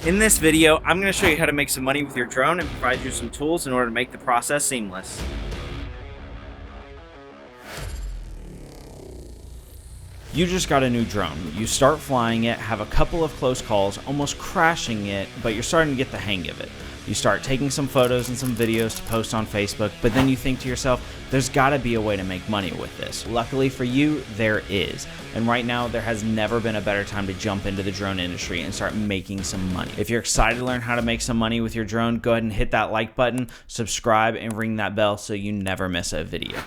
In this video, I'm going to show you how to make some money with your drone and provide you some tools in order to make the process seamless. You just got a new drone. You start flying it, have a couple of close calls, almost crashing it, but you're starting to get the hang of it. You start taking some photos and some videos to post on Facebook, but then you think to yourself, there's gotta be a way to make money with this. Luckily for you, there is. And right now, there has never been a better time to jump into the drone industry and start making some money. If you're excited to learn how to make some money with your drone, go ahead and hit that like button, subscribe, and ring that bell so you never miss a video.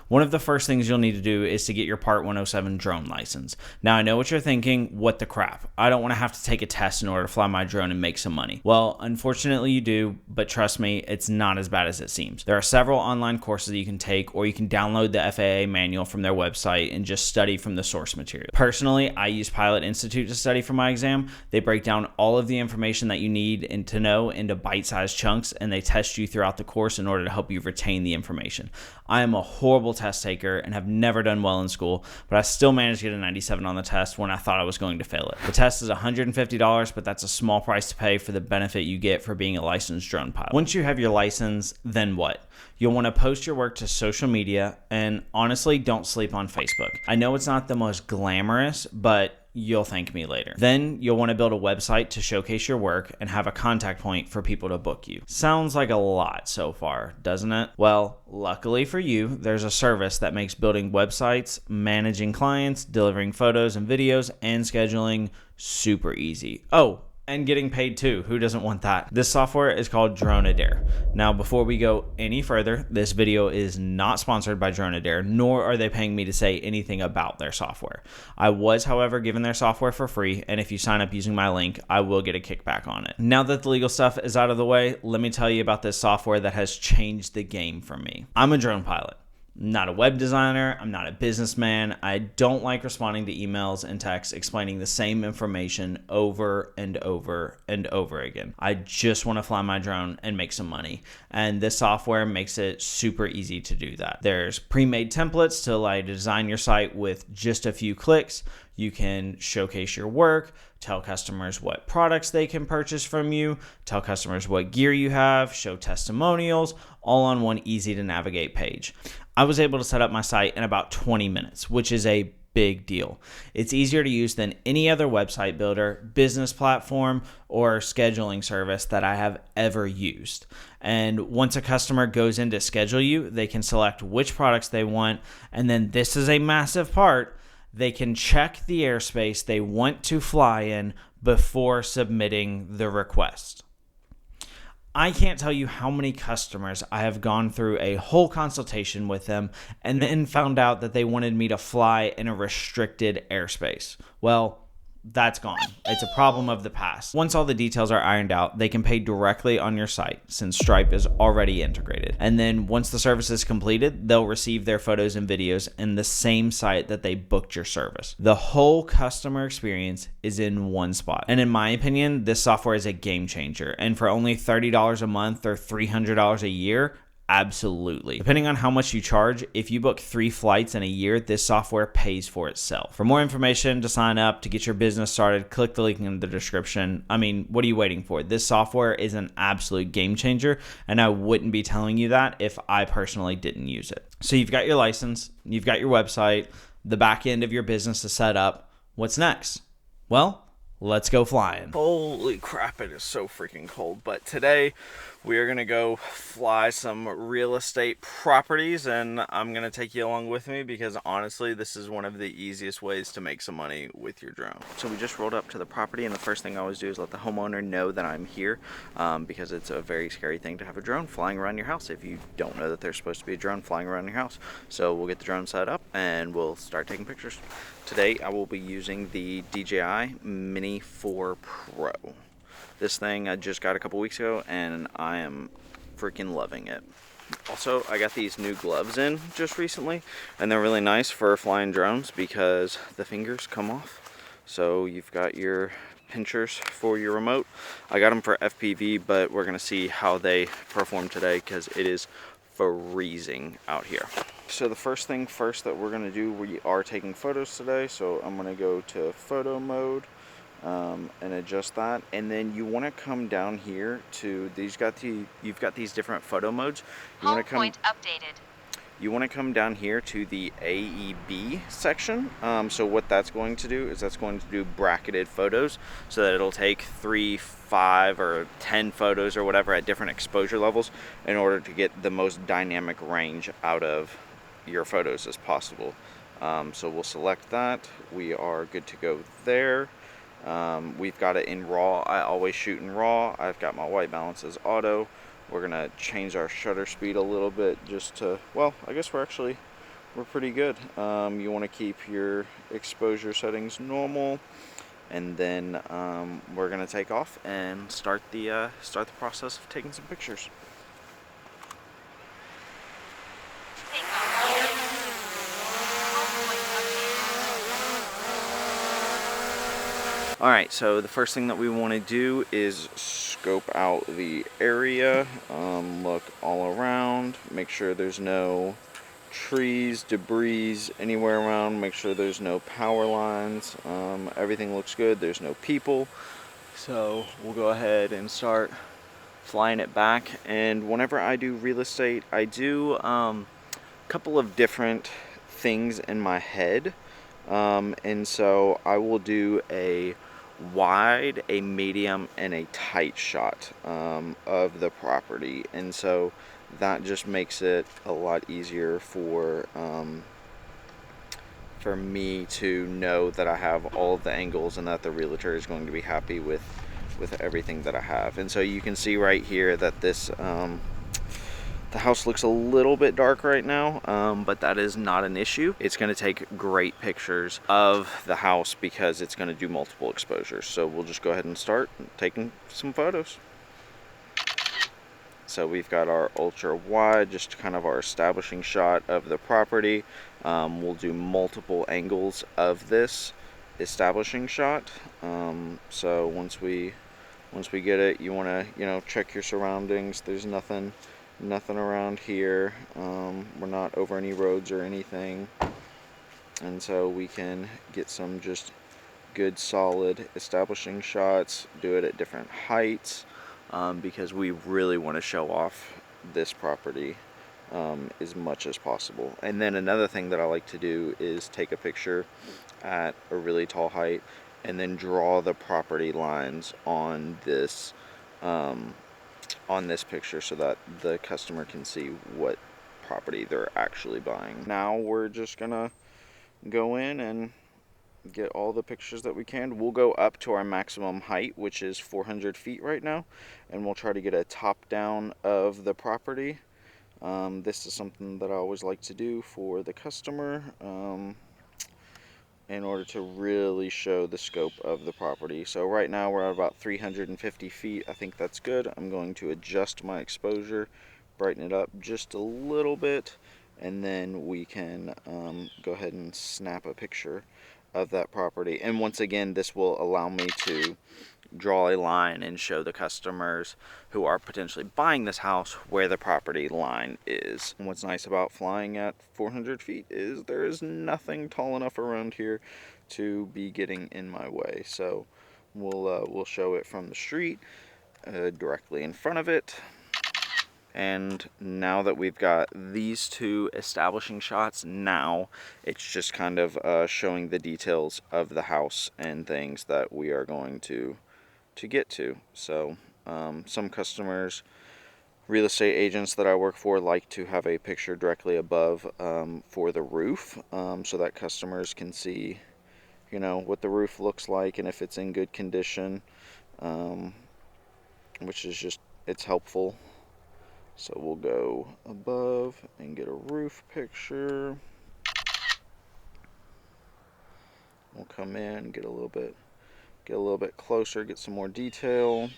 One of the first things you'll need to do is to get your Part 107 drone license. Now, I know what you're thinking, what the crap? I don't want to have to take a test in order to fly my drone and make some money. Well, unfortunately you do, but trust me, it's not as bad as it seems. There are several online courses that you can take, or you can download the FAA manual from their website and just study from the source material. Personally, I use Pilot Institute to study for my exam. They break down all of the information that you need and to know into bite-sized chunks, and they test you throughout the course in order to help you retain the information. I am a horrible test taker and have never done well in school, but I still managed to get a 97 on the test when I thought I was going to fail it. The test is $150, but that's a small price to pay for the benefit you get for being a licensed drone pilot. Once you have your license, then what? You'll want to post your work to social media, and honestly, don't sleep on Facebook. I know it's not the most glamorous, but you'll thank me later. Then you'll want to build a website to showcase your work and have a contact point for people to book you. Sounds like a lot so far, doesn't it? Well, luckily for you, there's a service that makes building websites, managing clients, delivering photos and videos, and scheduling super easy. Oh, and getting paid too. Who doesn't want that? This software is called Drone-A-Dare. Now, before we go any further, this video is not sponsored by Drone-A-Dare, nor are they paying me to say anything about their software. I was, however, given their software for free, and if you sign up using my link, I will get a kickback on it. Now that the legal stuff is out of the way, let me tell you about this software that has changed the game for me. I'm a drone pilot. Not a web designer, I'm not a businessman. I don't like responding to emails and texts explaining the same information over and over and over again. I just want to fly my drone and make some money. And this software makes it super easy to do that. There's pre-made templates to allow you to design your site with just a few clicks. You can showcase your work, tell customers what products they can purchase from you, tell customers what gear you have, show testimonials, all on one easy to navigate page. I was able to set up my site in about 20 minutes, which is a big deal. It's easier to use than any other website builder, business platform, or scheduling service that I have ever used. And once a customer goes in to schedule you, they can select which products they want, and then this is a massive part, they can check the airspace they want to fly in before submitting the request. I can't tell you how many customers I have gone through a whole consultation with them and then found out that they wanted me to fly in a restricted airspace. Well, that's gone. It's a problem of the past. Once all the details are ironed out, they can pay directly on your site since Stripe is already integrated. And then once the service is completed, they'll receive their photos and videos in the same site that they booked your service. The whole customer experience is in one spot. And in my opinion, this software is a game changer. And for only $30 a month or $300 a year, absolutely. Depending on how much you charge, if you book 3 flights in a year, this software pays for itself. For more information, to sign up, to get your business started, click the link in the description. I mean, what are you waiting for? This software is an absolute game changer, and I wouldn't be telling you that if I personally didn't use it. So you've got your license, you've got your website, the back end of your business is set up. What's next? Well, let's go flying. Holy crap, it is so freaking cold. But today we are gonna go fly some real estate properties, and I'm gonna take you along with me because honestly, this is one of the easiest ways to make some money with your drone. So we just rolled up to the property, and the first thing I always do is let the homeowner know that I'm here because it's a very scary thing to have a drone flying around your house if you don't know that there's supposed to be a drone flying around your house. So we'll get the drone set up and we'll start taking pictures. Today I will be using the DJI Mini 4 Pro. This thing I just got a couple weeks ago and I am freaking loving it. Also, I got these new gloves in just recently, and they're really nice for flying drones because the fingers come off. So you've got your pinchers for your remote. I got them for FPV, but we're gonna see how they perform today because it is freezing out here. So the first thing first that we're gonna do, we are taking photos today. So I'm gonna go to photo mode, and adjust that. And then you want to come down here to you've got these different photo modes. You want to come down here to the AEB section. So what that's going to do is that's going to do bracketed photos, so that it'll take 3, 5, or 10 photos or whatever at different exposure levels in order to get the most dynamic range out of your photos as possible. So we'll select that. We are good to go there. We've got it in RAW. I always shoot in RAW. I've got my white balance as auto. We're gonna change our shutter speed a little bit just to, well, I guess we're pretty good. You want to keep your exposure settings normal, and then we're gonna take off and start the process of taking some pictures. Alright, so the first thing that we want to do is scope out the area, look all around, make sure there's no trees, debris anywhere around, make sure there's no power lines, everything looks good, there's no people. So we'll go ahead and start flying it back. And whenever I do real estate, I do a couple of different things in my head. And so I will do a wide, a medium, and a tight shot of the property, and so that just makes it a lot easier for me to know that I have all of the angles and that the realtor is going to be happy with everything that I have. And so you can see right here that this the house looks a little bit dark right now, but that is not an issue. It's going to take great pictures of the house because it's going to do multiple exposures. So we'll just go ahead and start taking some photos. So we've got our ultra wide, just kind of our establishing shot of the property. We'll do multiple angles of this establishing shot. So once we get it, you want to check your surroundings. There's nothing around here. We're not over any roads or anything, and so we can get some just good solid establishing shots, do it at different heights, because we really want to show off this property as much as possible. And then another thing that I like to do is take a picture at a really tall height and then draw the property lines on this picture so that the customer can see what property they're actually buying. Now we're just gonna go in and get all the pictures that we can. We'll go up to our maximum height, which is 400 feet right now, and we'll try to get a top down of the property. This is something that I always like to do for the customer, in order to really show the scope of the property. So right now we're at about 350 feet. I think that's good. I'm going to adjust my exposure, brighten it up just a little bit, and then we can go ahead and snap a picture of that property. And once again, this will allow me to draw a line and show the customers who are potentially buying this house where the property line is. And what's nice about flying at 400 feet is there is nothing tall enough around here to be getting in my way. So we'll show it from the street, directly in front of it. And now that we've got these two establishing shots, now it's just kind of showing the details of the house and things that we are going to get to. So some customers, real estate agents that I work for, like to have a picture directly above for the roof, so that customers can see what the roof looks like and if it's in good condition, which is just, it's helpful. So we'll go above and get a roof picture. We'll come in, get a little bit closer, get some more detail.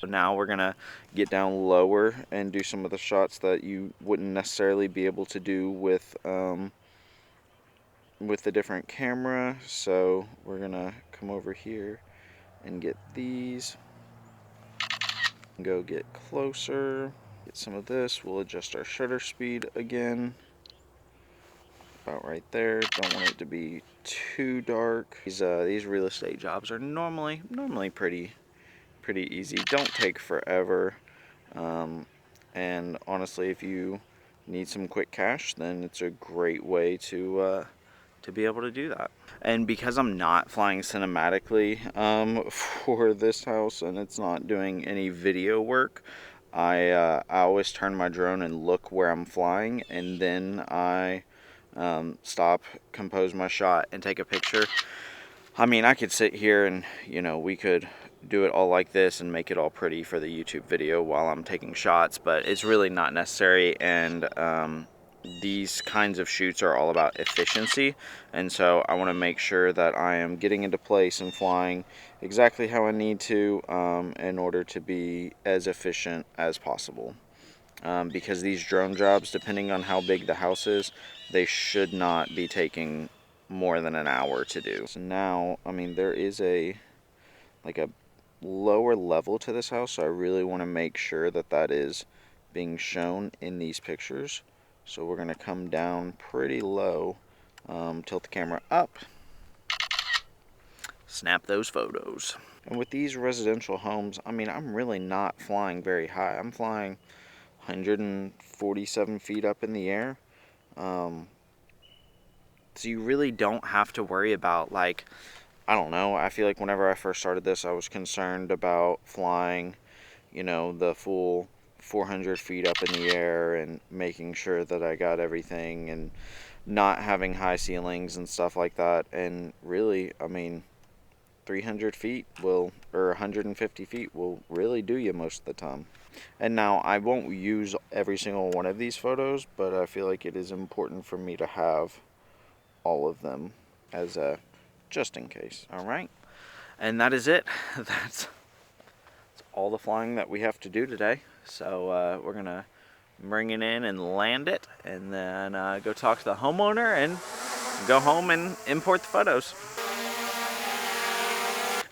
Now we're gonna get down lower and do some of the shots that you wouldn't necessarily be able to do with the different camera. So we're gonna come over here and get these, go get closer, get some of this. We'll adjust our shutter speed again. about right there. Don't want it to be too dark. These real estate jobs are normally pretty easy. Don't take forever. And honestly, if you need some quick cash, then it's a great way to be able to do that. And because I'm not flying cinematically for this house, and it's not doing any video work, I always turn my drone and look where I'm flying, and then I stop, compose my shot, and take a picture. I mean, I could sit here and, you know, we could do it all like this and make it all pretty for the YouTube video while I'm taking shots, but it's really not necessary. And these kinds of shoots are all about efficiency, and so I want to make sure that I am getting into place and flying exactly how I need to in order to be as efficient as possible. Because these drone jobs, depending on how big the house is, they should not be taking more than an hour to do. So now, I mean, there is a lower level to this house, so I really want to make sure that that is being shown in these pictures. So we're going to come down pretty low, tilt the camera up, snap those photos. And with these residential homes, I mean, I'm really not flying very high. I'm flying 147 feet up in the air. So you really don't have to worry about, like, I don't know, I feel like whenever I first started this, I was concerned about flying, you know, the full 400 feet up in the air and making sure that I got everything and not having high ceilings and stuff like that. And really, I mean, 300 feet will, or 150 feet will really do you most of the time. And now I won't use every single one of these photos, but I feel like it is important for me to have all of them as a just in case. All right, and that is it. That's all the flying that we have to do today. So we're gonna bring it in and land it, and then go talk to the homeowner and go home and import the photos.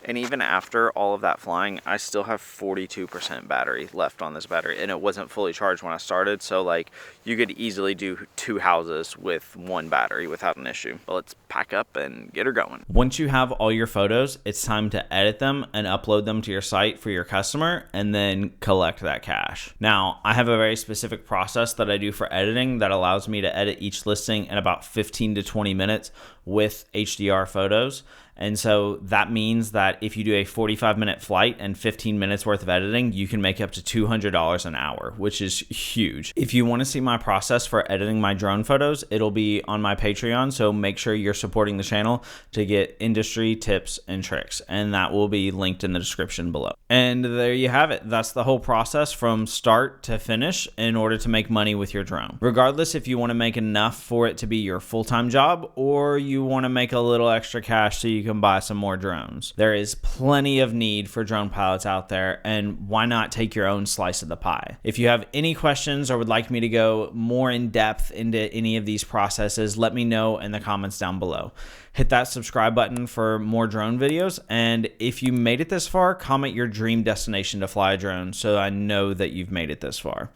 And even after all of that flying, I still have 42% battery left on this battery, and it wasn't fully charged when I started, so like you could easily do 2 houses with 1 battery without an issue. But let's pack up and get her going. Once you have all your photos, it's time to edit them and upload them to your site for your customer, and then collect that cash. Now, I have a very specific process that I do for editing that allows me to edit each listing in about 15 to 20 minutes with HDR photos. And so that means that if you do a 45-minute flight and 15 minutes worth of editing, you can make up to $200 an hour, which is huge. If you want to see my process for editing my drone photos, it'll be on my Patreon. So make sure you're supporting the channel to get industry tips and tricks. And that will be linked in the description below. And there you have it. That's the whole process from start to finish in order to make money with your drone. Regardless if you want to make enough for it to be your full-time job, or you want to make a little extra cash so you can buy some more drones. There is plenty of need for drone pilots out there, and why not take your own slice of the pie? If you have any questions or would like me to go more in depth into any of these processes, let me know in the comments down below. Hit that subscribe button for more drone videos, and if you made it this far, comment your dream destination to fly a drone so I know that you've made it this far.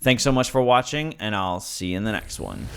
Thanks so much for watching, and I'll see you in the next one.